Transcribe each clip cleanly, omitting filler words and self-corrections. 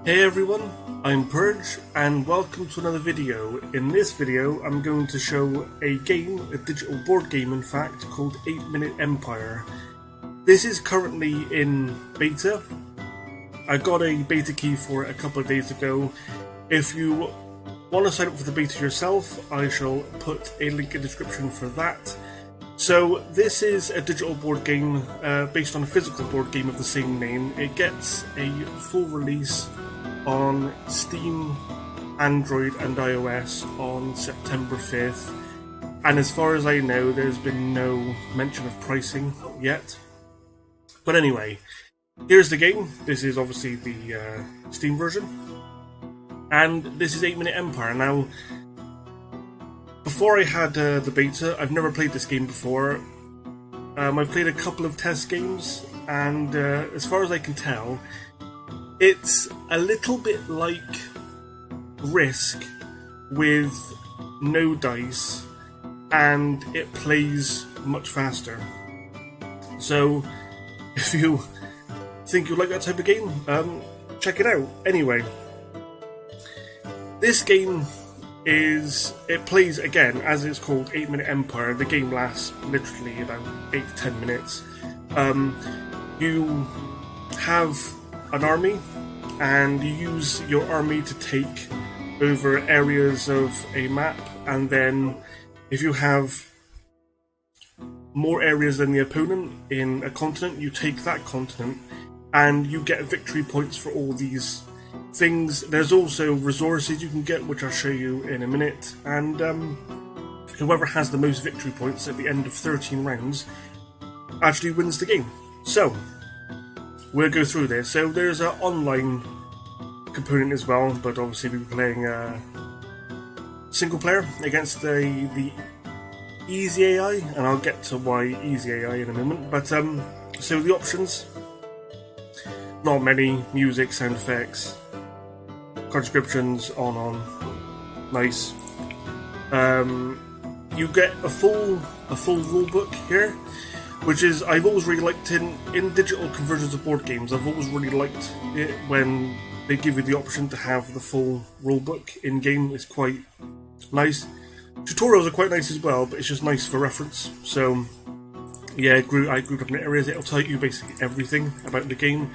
Hey everyone, I'm Purge and welcome to another video. In this video I'm going to show a game, a digital board game in fact, called 8 Minute Empire. This is currently in beta. I got a beta key for it a couple of days ago. If you want to sign up for the beta yourself, I shall put a link in the description for that. So this is a digital board game based on a physical board game of the same name. It gets a full release on Steam, Android and iOS on September 5th, and as far as I know there's been no mention of pricing yet. But anyway, here's the game. This is obviously the Steam version, and this is 8 Minute Empire. Now, before I had the beta, I've never played this game before. I've played a couple of test games, and as far as I can tell, it's a little bit like Risk with no dice, and it plays much faster. So if you think you like that type of game, check it out. Anyway, this game it plays, again, as it's called, 8 Minute Empire. The game lasts literally about 8 to 10 minutes. You have an army, and you use your army to take over areas of a map, and then if you have more areas than the opponent in a continent, you take that continent, and you get victory points for all these things. There's also resources you can get, which I'll show you in a minute, and whoever has the most victory points at the end of 13 rounds actually wins the game. So we'll go through this. So there's an online component as well, but obviously we'll be playing single player against the easy AI, and I'll get to why easy AI in a moment. But so the options, not many: music, sound effects, card descriptions, on, nice. You get a full rule book here, which is, I've always really liked in digital conversions of board games. I've always really liked it when they give you the option to have the full rulebook in game. It's quite nice. Tutorials are quite nice as well, but it's just nice for reference. So yeah, I grouped up in areas. It'll tell you basically everything about the game,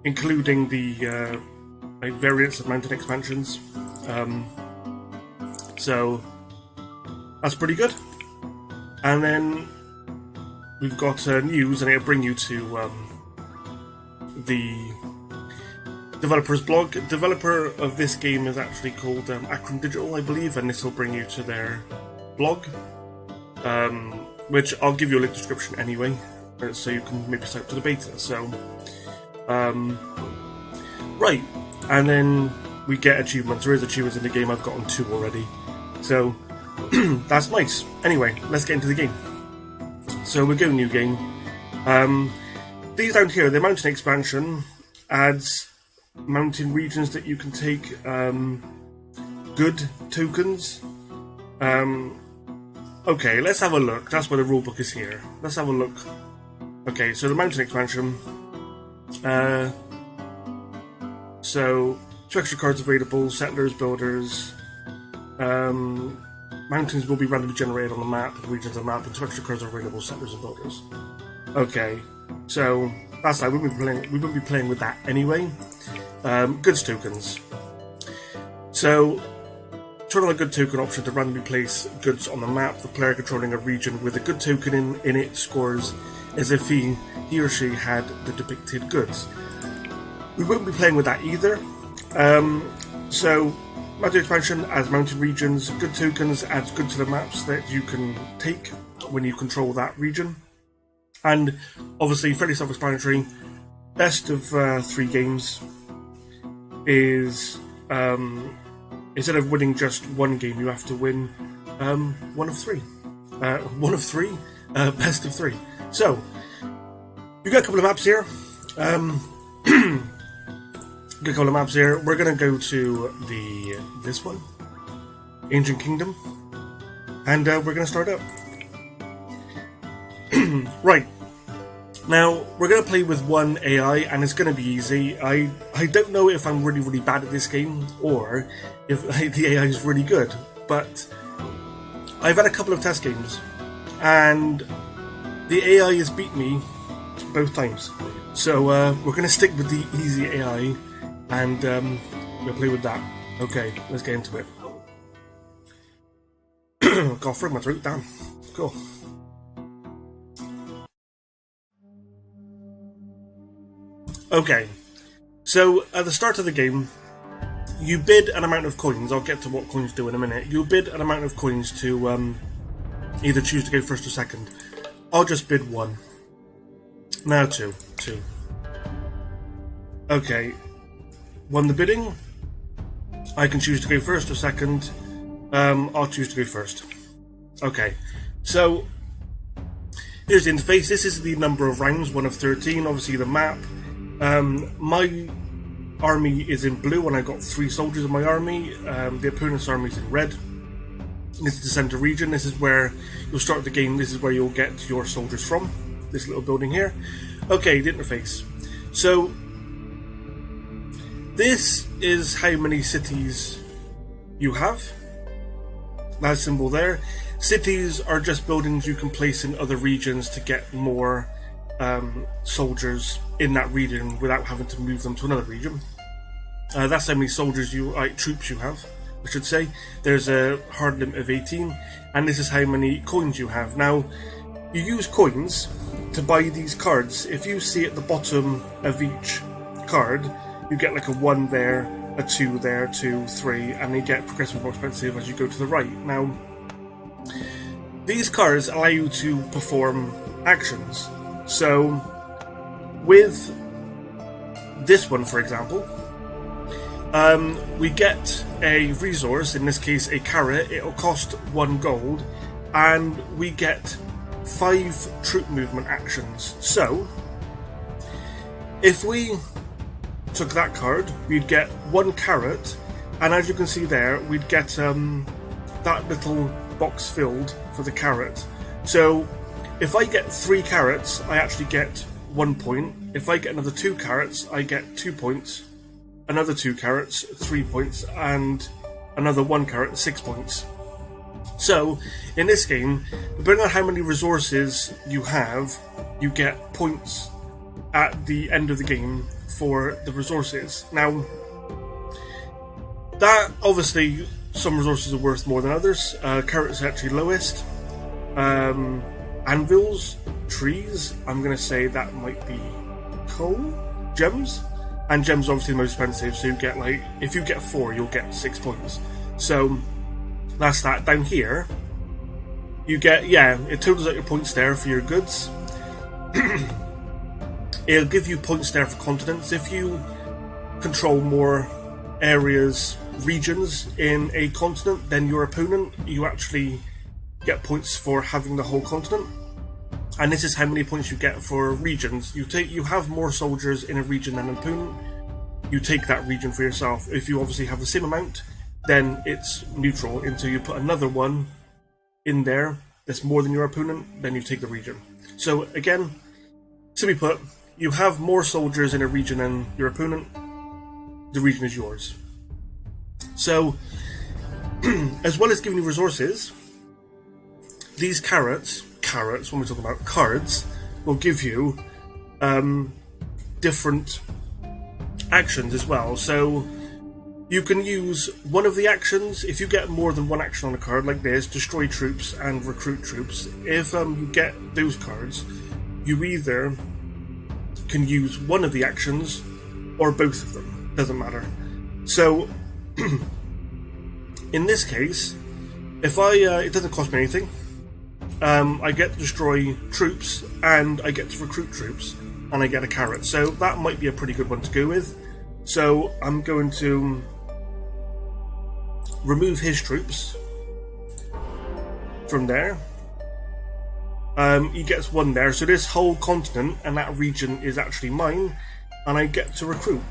including the variants of mountain expansions. So that's pretty good. And then we've got news, and it'll bring you to the developer's blog. The developer of this game is actually called Akron Digital, I believe, and this will bring you to their blog, which I'll give you a link description anyway, so you can maybe sign up to the beta. So, right, and then we get achievements. There is achievements in the game. I've gotten 2 already, so that's nice. Anyway, let's get into the game. So we go new game. These down here, the mountain expansion adds mountain regions that you can take good tokens. Okay, let's have a look. That's where the rulebook is here. Let's have a look. Okay, so the mountain expansion. So 2 extra cards available: settlers, builders. Mountains will be randomly generated on the map, regions of the map, and 2 extra cards are available: settlers and builders. Okay, so that's like we wouldn't be playing with that anyway. Goods tokens. So turn on a good token option to randomly place goods on the map. The player controlling a region with a good token in it scores as if he or she had the depicted goods. We won't be playing with that either. So mountain expansion adds mountain regions. Good tokens adds goods to the maps that you can take when you control that region. And obviously fairly self-explanatory. Best of 3 games is, instead of winning just 1 game, you have to win 1 of 3. 1 of 3, best of 3. So you got a couple of maps here. Got a couple of maps here. We're going to go to this one, Ancient Kingdom, and we're going to start up. Right. Now, we're going to play with one AI, and it's going to be easy. I don't know if I'm really, really bad at this game, or if the AI is really good, but I've had a couple of test games, and the AI has beat me both times. So we're going to stick with the easy AI, and we'll play with that. Okay, let's get into it. Got through my throat, damn. Cool. Okay, so at the start of the game, you bid an amount of coins. I'll get to what coins do in a minute. You bid an amount of coins to either choose to go first or second. I'll just bid 1. Now 2. Okay, won the bidding. I can choose to go first or second. I'll choose to go first. Okay, so here's the interface. This is the number of rounds, 1 of 13. Obviously the map. My army is in blue, and I got 3 soldiers in my army. The opponent's army is in red. This is the center region. This is where you'll start the game. This is where you'll get your soldiers from. This little building here. Okay, the interface. So this is how many cities you have. That symbol there. Cities are just buildings you can place in other regions to get more soldiers in that region without having to move them to another region. That's how many soldiers troops you have, I should say. There's a hard limit of 18, and this is how many coins you have. Now, you use coins to buy these cards. If you see at the bottom of each card, you get like a 1 there, a 2 there, 2, 3, and they get progressively more expensive as you go to the right. Now, these cards allow you to perform actions. So, with this one, for example, we get a resource, in this case a carrot. It'll cost 1 gold, and we get 5 troop movement actions. So, if we took that card, we'd get 1 carrot, and as you can see there, we'd get that little box filled for the carrot. So, if I get 3 carrots, I actually get 1 point. If I get another 2 carrots, I get 2 points. Another 2 carrots, 3 points, and another 1 carrot, 6 points. So, in this game, depending on how many resources you have, you get points at the end of the game for the resources. Now, that obviously, some resources are worth more than others. Carrots are actually lowest. Anvils, trees, I'm going to say that might be coal, gems, and gems are obviously the most expensive, so you get like, if you get 4, you'll get 6 points. So, that's that. Down here, you get, it totals out your points there for your goods. It'll give you points there for continents. If you control more areas, regions in a continent than your opponent, you actually get points for having the whole continent. And this is how many points you get for regions. You have more soldiers in a region than an opponent. You take that region for yourself. If you obviously have the same amount, then it's neutral until you put another one in there that's more than your opponent, then you take the region. So again, simply put, you have more soldiers in a region than your opponent, the region is yours. So, as well as giving you resources, these carrots, when we're talking about cards, will give you different actions as well. So, you can use one of the actions. If you get more than 1 action on a card like this, destroy troops and recruit troops, if you get those cards, you either can use one of the actions or both of them, doesn't matter. So in this case, if it doesn't cost me anything, I get to destroy troops and I get to recruit troops and I get a carrot, so that might be a pretty good one to go with. So I'm going to remove his troops from there. He gets 1 there, so this whole continent and that region is actually mine, and I get to recruit.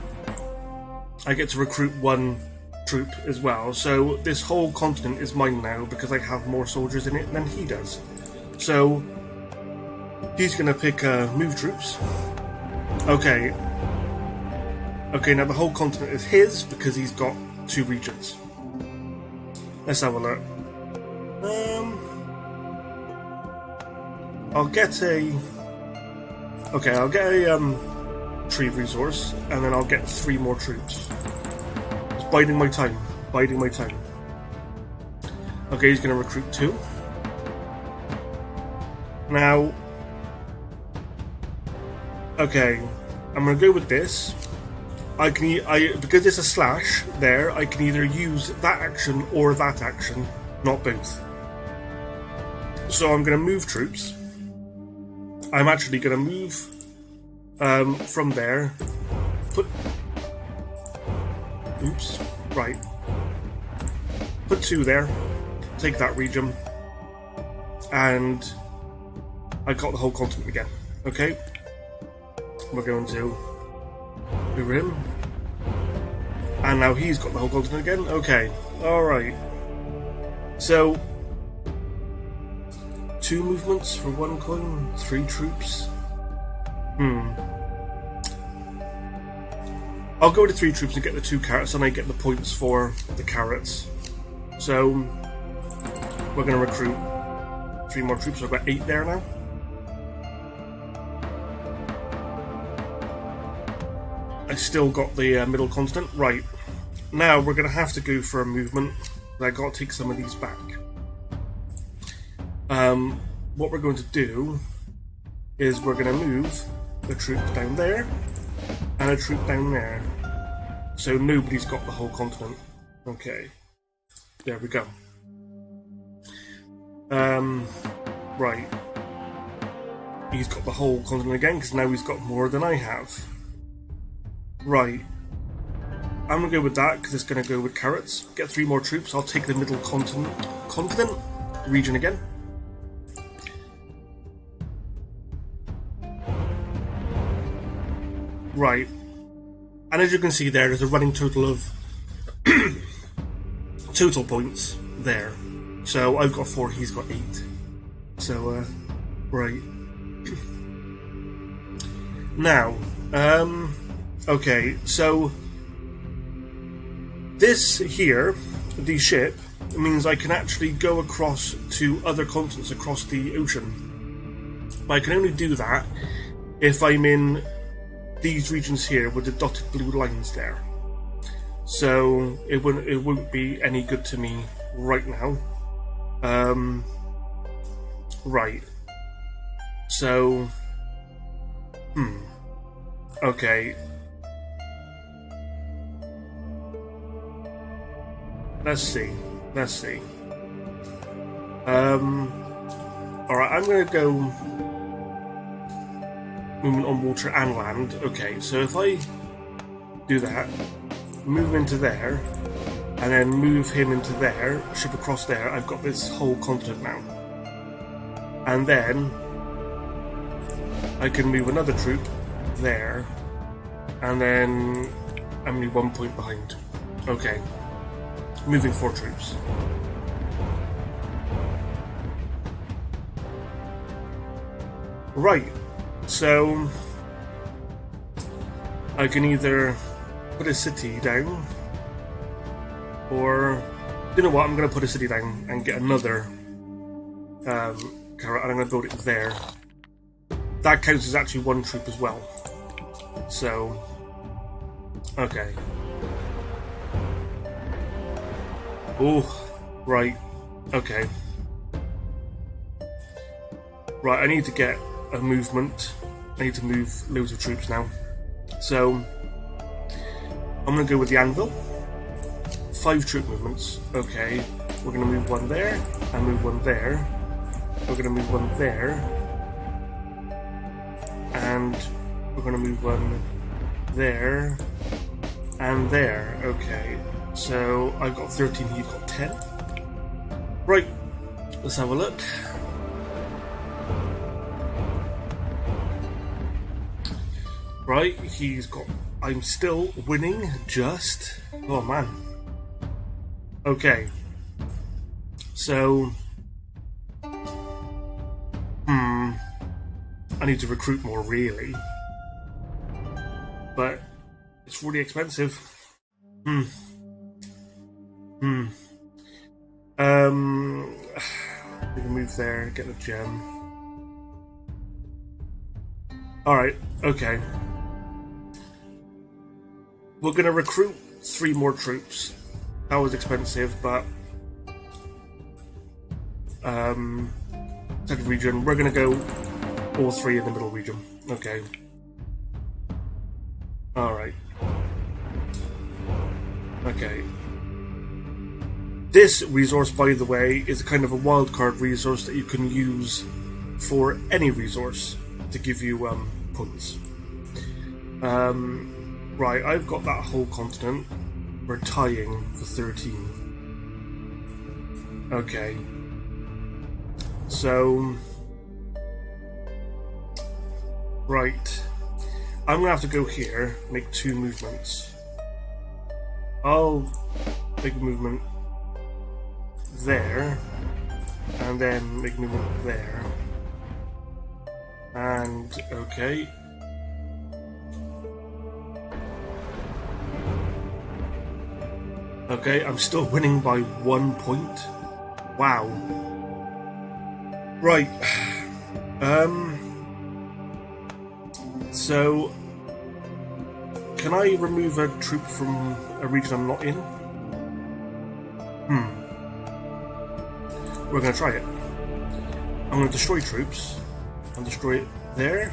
I get to recruit 1 troop as well, so this whole continent is mine now because I have more soldiers in it than he does. So He's gonna pick move troops. Okay. Okay, now the whole continent is his because he's got 2 regions. Let's have a look. I'll get a tree resource, and then I'll get 3 more troops. Just biding my time. Okay, he's gonna recruit 2. Now, okay, I'm gonna go with this. Because it's a slash there, I can either use that action or that action, not both. So I'm gonna move troops. I'm actually gonna move from there. Put 2 there. Take that region, and I got the whole continent again. Okay, we're going to do him, and now he's got the whole continent again. Okay, all right. So 2 movements for 1 coin, 3 troops. I'll go to 3 troops and get the 2 carrots, and I get the points for the carrots. So we're going to recruit 3 more troops. So I've got 8 there now. I still got the middle continent. Right, now we're going to have to go for a movement. I got to take some of these back. What we're going to do is we're going to move a troop down there and a troop down there, so nobody's got the whole continent. Okay, there we go. Right, he's got the whole continent again because now he's got more than I have. Right, I'm gonna go with that because it's gonna go with carrots. Get 3 more troops. I'll take the middle continent region again. Right, and as you can see there's a running total of total points there. So I've got 4, he's got 8. So right. Now, okay, so this here, the ship, means I can actually go across to other continents across the ocean. But I can only do that if I'm in these regions here with the dotted blue lines there. So it won't be any good to me right now. Right. So okay. Let's see. Alright, I'm gonna go movement on water and land. Okay, so if I do that, move into there, and then move him into there, ship across there, I've got this whole continent now. And then I can move another troop there, and then I'm only 1 point behind. Okay, moving 4 troops. Right, so I can either put a city down, or you know what, I'm going to put a city down and get another carrot, and I'm going to build it there. That counts as actually 1 troop as well. So, okay. Oh, right, okay. Right, I need to get a movement. I need to move loads of troops now. So, I'm going to go with the anvil. 5 troop movements. Okay, we're going to move 1 there, and move 1 there. We're going to move 1 there. And we're going to move 1 there. And there. Okay, so I've got 13, he's got 10. Right, let's have a look. Right, he's got... I'm still winning, just... Oh, man. Okay. So... I need to recruit more, really. But it's really expensive. We can move there, get a gem. Alright, okay. We're gonna recruit 3 more troops. That was expensive, but second region, we're gonna go all 3 in the middle region. Okay. Alright. Okay. This resource, by the way, is kind of a wildcard resource that you can use for any resource to give you points. Right, I've got that whole continent. We're tying for 13. Okay. So... Right. I'm gonna have to go here, make 2 movements. I'll make a movement there, and then make a movement there. And, okay. Okay, I'm still winning by 1 point. Wow. Right. So, can I remove a troop from a region I'm not in? We're gonna try it. I'm gonna destroy troops. I'll destroy it there.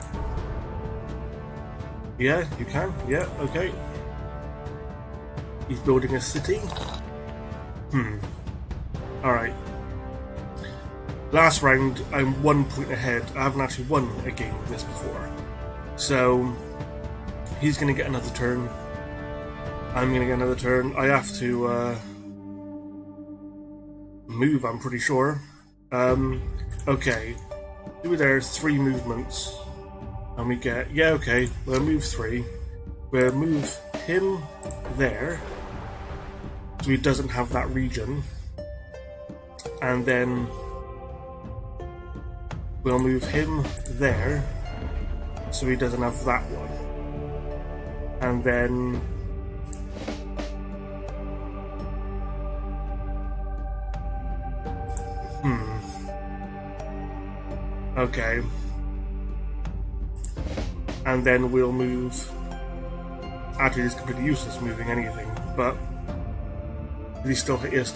Yeah, you can. Yeah, okay. He's building a city. Alright. Last round, I'm 1 point ahead. I haven't actually won a game with this before. So, he's going to get another turn. I'm going to get another turn. I have to move, I'm pretty sure. Okay. Do there 3 movements. And we get... Yeah, okay. We'll move 3. We'll move him there. So he doesn't have that region. And then... we'll move him there. So he doesn't have that one. And then... Okay. And then we'll move... Actually, it's completely useless moving anything, but... He'll still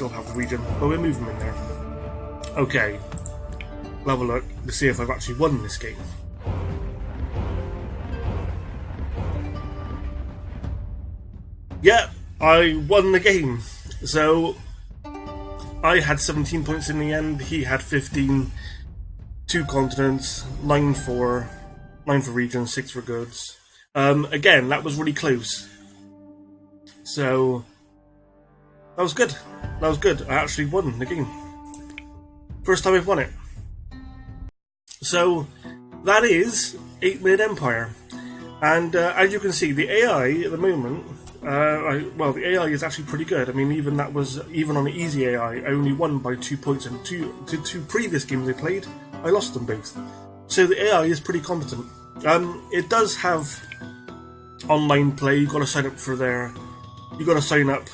have the region. But we'll move him in there. Okay. We'll have a look to see if I've actually won this game. Yeah, I won the game. So, I had 17 points in the end, he had 15, 2 continents, 9 for regions, 6 for goods. Again, that was really close. So, that was good. That was good. I actually won the game. First time I've won it. So, that is 8-Minute Empire. And as you can see, the AI at the moment... the AI is actually pretty good. I mean, even on the easy AI, I only won by 2 points in two previous games I played. I lost them both. So the AI is pretty competent. It does have online play. You've got to sign up for there. You've got to sign up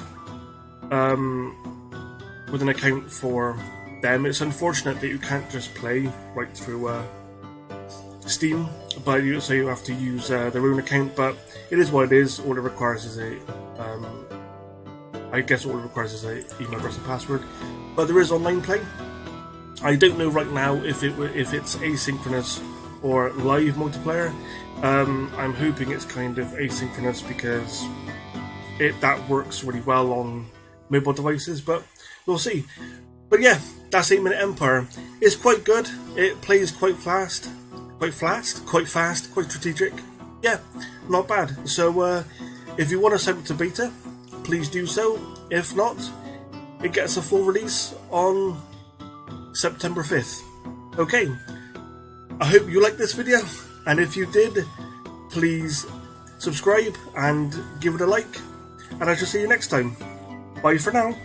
with an account for them. It's unfortunate that you can't just play right through Steam, but you have to use their own account. But it is what it is. All it requires is a email address and password. But there is online play. I don't know right now if it's asynchronous or live multiplayer. I'm hoping it's kind of asynchronous because that works really well on mobile devices. But we'll see. But yeah, that's 8-Minute Empire. It's quite good. It plays quite fast. Quite fast, quite strategic. Yeah, not bad. So, if you want to sign up to beta, please do so. If not, it gets a full release on September 5th. Okay, I hope you liked this video, and if you did, please subscribe and give it a like, and I shall see you next time. Bye for now.